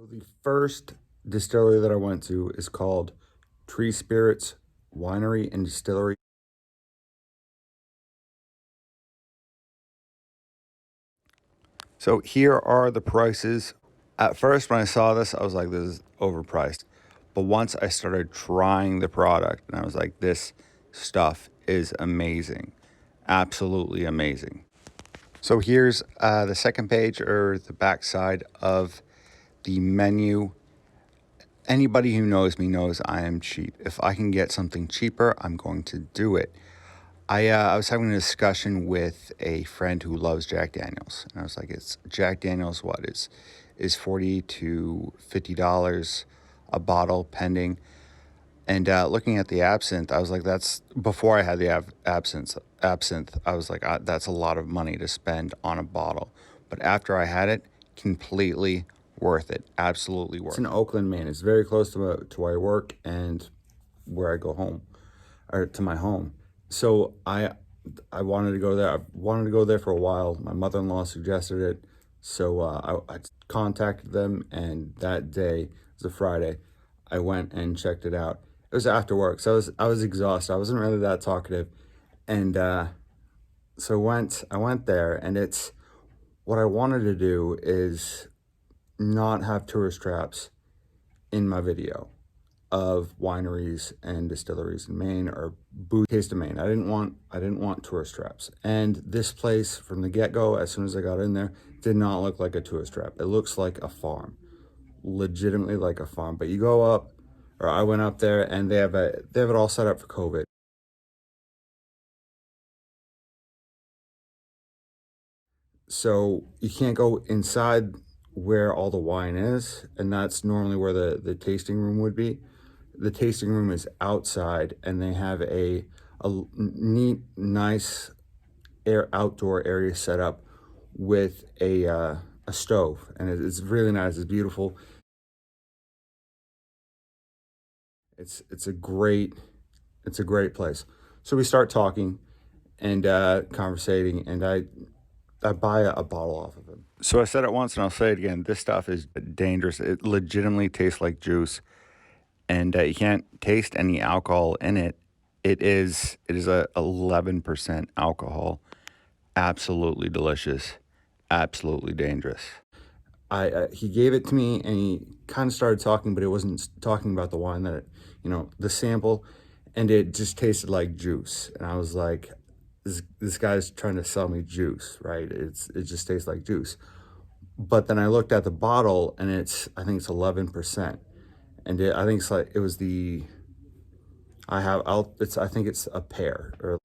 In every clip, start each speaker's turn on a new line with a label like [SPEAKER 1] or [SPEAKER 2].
[SPEAKER 1] So the first distillery that I went to is called Tree Spirits Winery and Distillery. So here are the prices. At first, when I saw this, I was like, this is overpriced. But once I started trying the product, and I was like, this stuff is amazing. Absolutely amazing. So here's the second page or the back side of the menu. Anybody who knows me knows I am cheap. If I can get something cheaper, I'm going to do it. I was having a discussion with a friend who loves Jack Daniels, and I was like, "It's Jack Daniels. What is $40 to $50 a bottle, pending?" And looking at the absinthe, I was like, "That's before I had the absinthe. Absinthe, I was like, that's a lot of money to spend on a bottle." But after I had it, completely worth it. Absolutely worth it. It's in Oakland, Maine. It's very close to where I work and where I go home, or to my home. So I wanted to go there. I wanted to go there for a while. My mother-in-law suggested it. So I contacted them, and that day, it was a Friday, I went and checked it out. It was after work, so I was exhausted. I wasn't really that talkative. And so I went there, and it's what I wanted to do is not have tourist traps in my video of wineries and distilleries in Maine, or Boozy Taste of Maine. I didn't want tourist traps. And this place from the get-go, as soon as I got in there, did not look like a tourist trap. It looks like a farm, legitimately like a farm. But you go up, or I went up there, and they have it all set up for COVID. So you can't go inside where all the wine is, and that's normally where the tasting room would be. The tasting room is outside, and they have a neat, nice outdoor area set up with a stove, and it's really nice. It's beautiful. It's a great place. So we start talking and conversating, and I buy a bottle off of him. So I said it once, and I'll say it again. This stuff is dangerous. It legitimately tastes like juice, and you can't taste any alcohol in it. It is a 11% alcohol. Absolutely delicious. Absolutely dangerous. He gave it to me, and he kind of started talking, but it wasn't talking about the wine the sample, and it just tasted like juice. And I was like, this guy's trying to sell me juice, right? It just tastes like juice. But then I looked at the bottle, and I think it's 11%, and I think it's like it was the I think it's a pear or.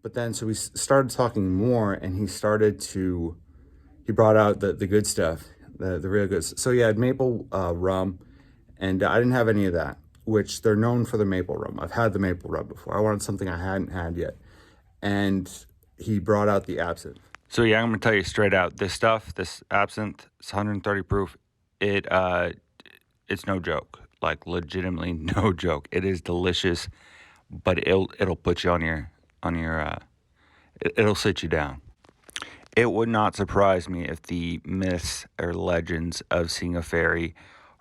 [SPEAKER 1] But then, so we started talking more, and he brought out the good stuff, the real good. So he had maple rum, and I didn't have any of that, which they're known for the maple rum. I've had the maple rum before. I wanted something I hadn't had yet. And he brought out the absinthe. So yeah, I'm gonna tell you straight out, this absinthe, it's 130 proof. It's no joke, like legitimately no joke. It is delicious, but it'll put you it'll sit you down. It would not surprise me if the myths or legends of seeing a fairy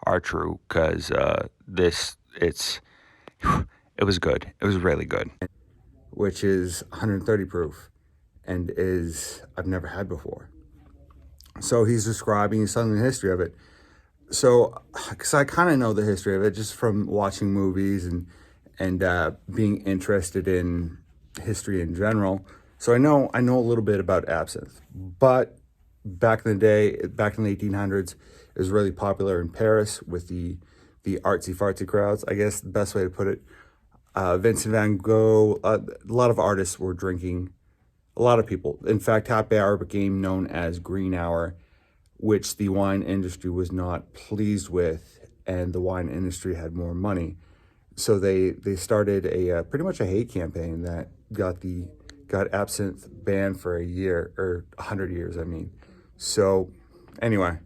[SPEAKER 1] are true, because it was good. It was really good. Which is 130 proof, and I've never had before. So he's telling the history of it. So, because I kind of know the history of it just from watching movies and being interested in history in general. So I know a little bit about absinthe. But back in the 1800s, it was really popular in Paris with the artsy fartsy crowds, I guess the best way to put it. Vincent van Gogh, a lot of artists were drinking. A lot of people. In fact, happy hour became known as green hour, which the wine industry was not pleased with, and the wine industry had more money. So they started pretty much a hate campaign that got absinthe banned for a year, or 100 years, I mean. So anyway,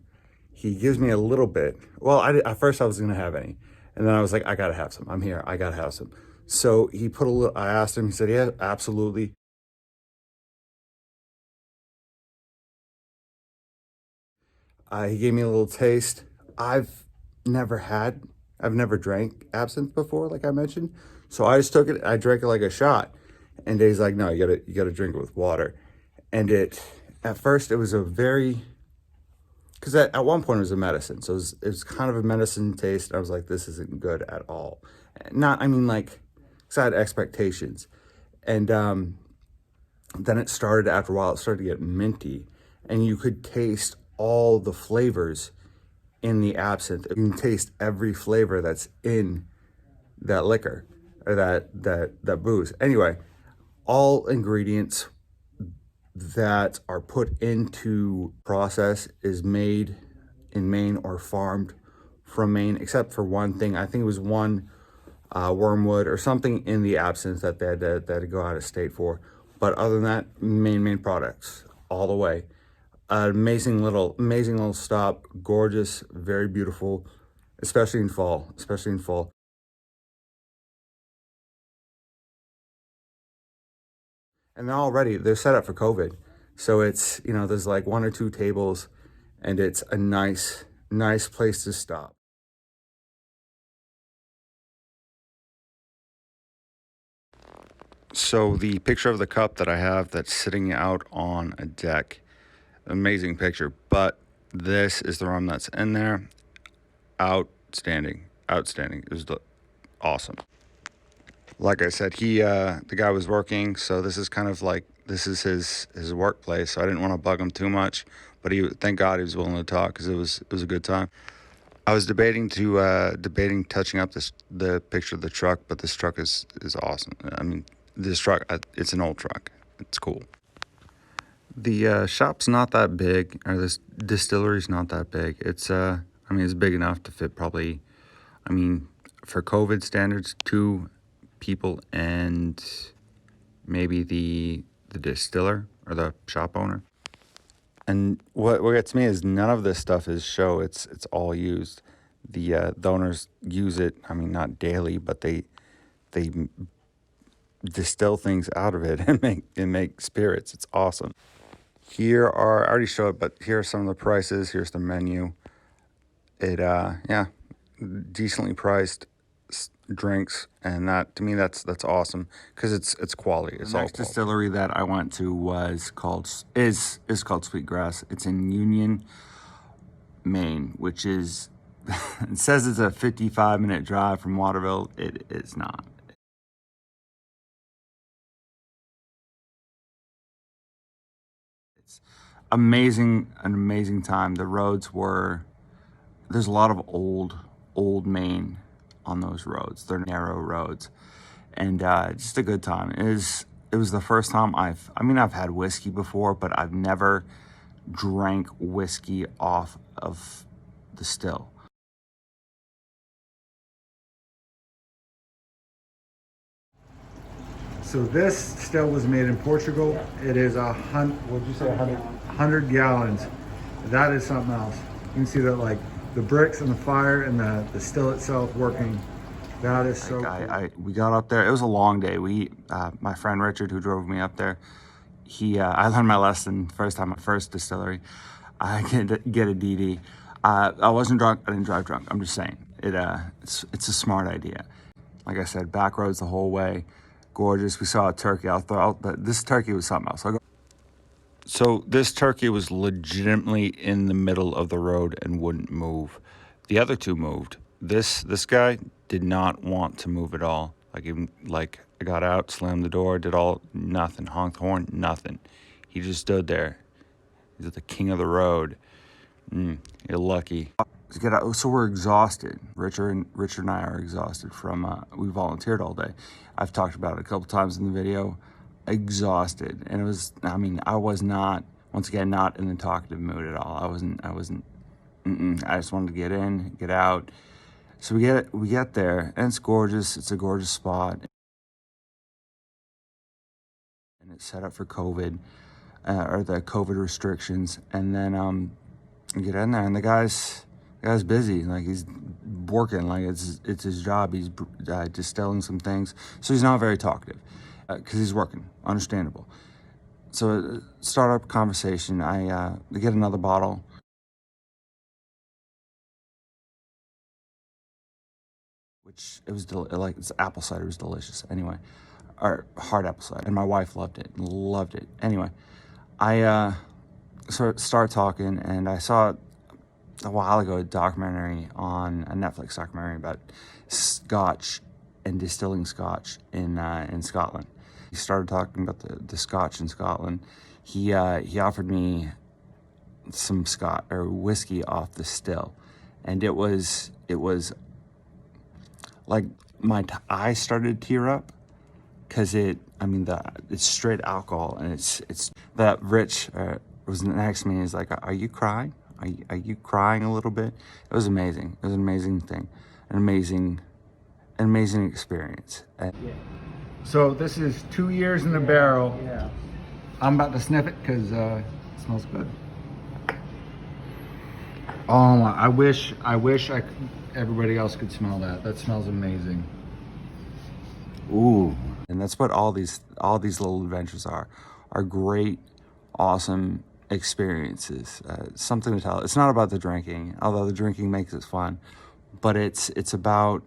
[SPEAKER 1] he gives me a little bit. Well, at first I was gonna have any, and then I was like, I gotta have some. I'm here. I gotta have some. So he put a little. I asked him. He said, "Yeah, absolutely." He gave me a little taste. I've never drank absinthe before, like I mentioned. So I just took it, I drank it like a shot. And Dave's like, no, you gotta drink it with water. And at first it was a very, because at one point it was a medicine. So it was kind of a medicine taste. I was like, this isn't good at all. Not, I mean, like, because I had expectations. And then it started, after a while, it started to get minty. And you could taste all the flavors in the absinthe. You can taste every flavor that's in that liquor or that booze. Anyway, all ingredients that are put into process is made in Maine or farmed from Maine, except for one thing. I think it was one wormwood or something in the absinthe that they had to go out of state for. But other than that, Maine products all the way. Amazing little stop. Gorgeous, very beautiful, especially in fall. And they're set up for COVID. So it's, there's like one or two tables and it's a nice place to stop. So the picture of the cup that I have that's sitting out on a deck, amazing picture, but this is the rum that's in there. Outstanding. It was awesome. Like I said, the guy was working, so this is kind of like, this is his workplace, so I didn't want to bug him too much, but thank God he was willing to talk, because it was a good time. I was debating touching up the picture of the truck, but this truck is awesome. I mean, this truck, it's an old truck. It's cool. The shop's not that big, or this distillery's not that big. I mean, it's big enough to fit probably, I mean, for COVID standards, 2 people and maybe the distiller or the shop owner. And what gets me is none of this stuff is show. It's all used. The owners use it. I mean, not daily, but they distill things out of it and make spirits. It's awesome. I already showed, but here are some of the prices. Here's the menu. Yeah, decently priced drinks, and that, to me, that's awesome, because it's quality. It's all quality. The next distillery that I went to is called Sweetgrass. It's in Union, Maine, which is it says it's a 55-minute drive from Waterville. It is not. It's an amazing time. There's a lot of old Maine on those roads. They're narrow roads, and just a good time. It was the first time I've had whiskey before, but I've never drank whiskey off of the still. So this still was made in Portugal. It is what'd you say, 100 gallons. That is something else. You can see that, like, the bricks and the fire and the still itself working. That is so cool. We got up there. It was a long day. My friend Richard, who drove me up there, I learned my lesson first distillery. I get a DD. I wasn't drunk. I didn't drive drunk. I'm just saying it's a smart idea. Like I said, back roads the whole way. Gorgeous. We saw a turkey. This turkey was something else. So this turkey was legitimately in the middle of the road and wouldn't move. The other 2 moved. This guy did not want to move at all. Like I got out, slammed the door, nothing, honked the horn, nothing. He just stood there. He's the king of the road. You're lucky. So we're exhausted. Richard and I are exhausted from, we volunteered all day. I've talked about it a couple times in the video. Exhausted. And I was not, once again, not in the talkative mood at all. I wasn't, I just wanted to get in, get out. So we get there, and it's gorgeous. It's a gorgeous spot. And it's set up for COVID, or the COVID restrictions. And then, we get in there, and the guy's busy. Like, he's working, like it's his job. He's distilling some things, so he's not very talkative, because he's working. Understandable. So start up conversation. I get another bottle. which it was like this apple cider was delicious. Anyway, or hard apple cider, and my wife loved it. Anyway, I started talking, and I saw a while ago a documentary on a Netflix documentary about Scotch and distilling Scotch in Scotland. He started talking about the Scotch in Scotland. He offered me some Scotch or whiskey off the still, and it was like my eyes started to tear up because it's straight alcohol, and it's that Rich was next to me. He's like, "Are you crying? Are you crying a little bit?" It was amazing. It was an amazing thing, an amazing experience. So this is 2 years in the barrel.
[SPEAKER 2] Yeah.
[SPEAKER 1] I'm about to sniff it because it smells good. Oh my! I wish everybody else could smell that. That smells amazing. Ooh, and that's what all these little adventures are great, awesome experiences. Something to tell. It's not about the drinking, although the drinking makes it fun, but it's about,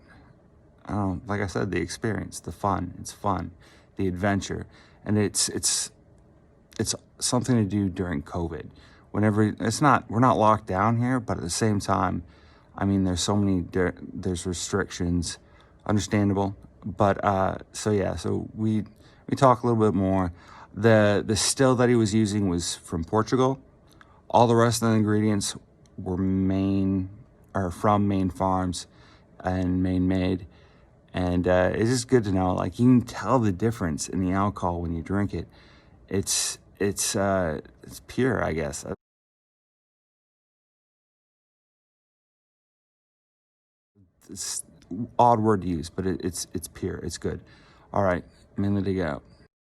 [SPEAKER 1] like I said, the experience, the fun. It's fun, the adventure, and it's something to do during COVID. We're not locked down here, but at the same time, I mean, there's restrictions, understandable. But so we talk a little bit more. The still that he was using was from Portugal. All the rest of the ingredients were from Maine farms and Maine made. And it's just good to know, like, you can tell the difference in the alcohol when you drink it. It's pure, I guess. It's odd word to use, but it's pure. It's good. All right, I'm in to go.